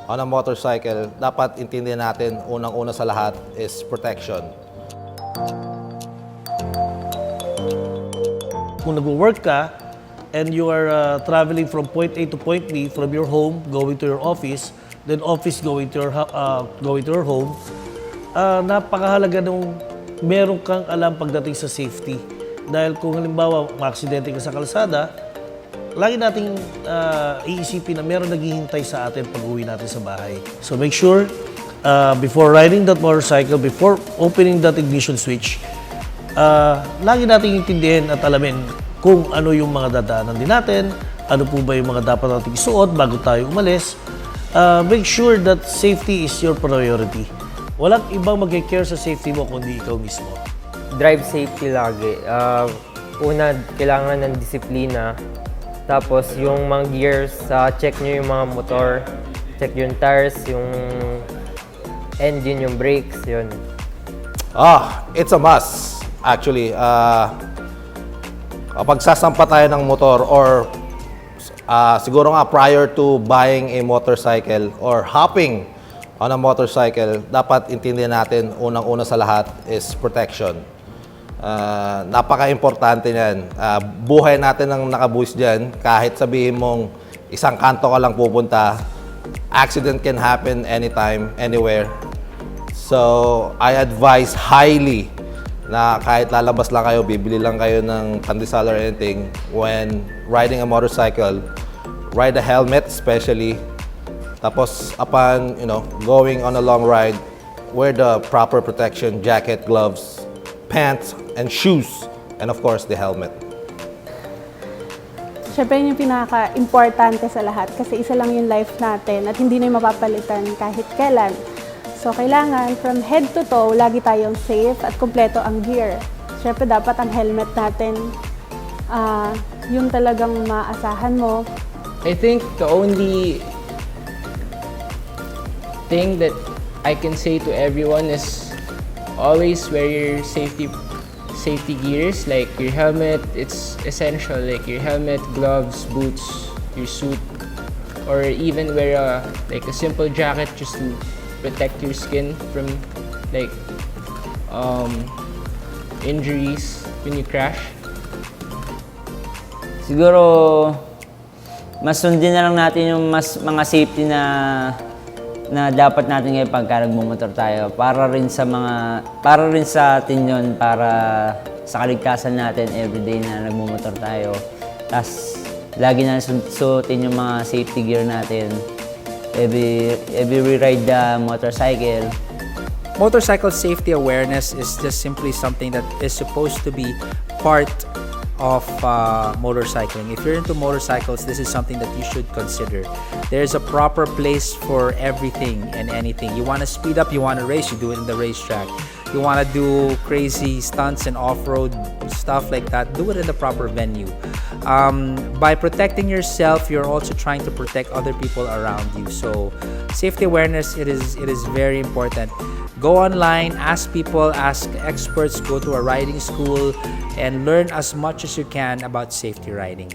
on a motorcycle, dapat intindihan natin unang-una sa lahat is protection. Kung nag-work ka and you are traveling from point A to point B, from your home going to your office, then office going to your home, napakahalaga nung meron kang alam pagdating sa safety. Dahil kung halimbawa maaksidente ka sa kalsada, lagi nating iisipin na meron naghihintay sa atin pag uwi natin sa bahay. So make sure, before riding that motorcycle, before opening that ignition switch, lagi nating intindihin at alamin kung ano yung mga dadaanan din natin, ano po ba yung mga dapat nating isuot bago tayo umalis. Make sure that safety is your priority. Walang ibang mag-care sa safety mo kundi ikaw mismo. Drive safety lagi. Una, kailangan ng disiplina. Tapos yung mga gears, check nyo yung mga motor, check yung tires, yung engine, yung brakes, yun. It's a must. Actually, kapag sasampa tayo ng motor or siguro nga prior to buying a motorcycle or hopping on a motorcycle, dapat intindihan natin unang-una sa lahat is protection. Napaka-importante niyan. Buhay natin ang nakabuhis dyan. Kahit sabihin mong isang kanto ka lang pupunta, accident can happen anytime, anywhere. So, I advise highly na kahit lalabas lang kayo, bibili lang kayo ng pandesal or anything, when riding a motorcycle, ride a helmet especially. Tapos, upon, going on a long ride, wear the proper protection, jacket, gloves, pants, and shoes, and of course, the helmet. Siyempre yun yung pinaka-importante sa lahat kasi isa lang yung life natin at hindi na yung mapapalitan kahit kailan. So, kailangan from head to toe, lagi tayong safe at kumpleto ang gear. Siyempre, dapat ang helmet natin, yung talagang maasahan mo. I think the only thing that I can say to everyone is always wear your safety gears, like your helmet. It's essential, like your helmet, gloves, boots, your suit, or even wear a simple jacket just to protect your skin from injuries when you crash. Siguro mas sundin na lang natin yung mga safety na dapat natin ngayon pagka nagmumotor tayo para rin sa atin yun, para sa kaligtasan natin everyday na nagmumotor tayo. Tas lagi na suotin yung mga safety gear natin every we ride the motorcycle. Motorcycle safety awareness is just simply something that is supposed to be part of motorcycling. If you're into motorcycles, this is something that you should consider. There's a proper place for everything and anything. You want to speed up, you want to race, you do it in the racetrack. You want to do crazy stunts and off-road stuff like that, do it in the proper venue. By protecting yourself, you're also trying to protect other people around you. So safety awareness, it is very important. Go online, ask people, ask experts, go to a riding school, and learn as much as you can about safety riding.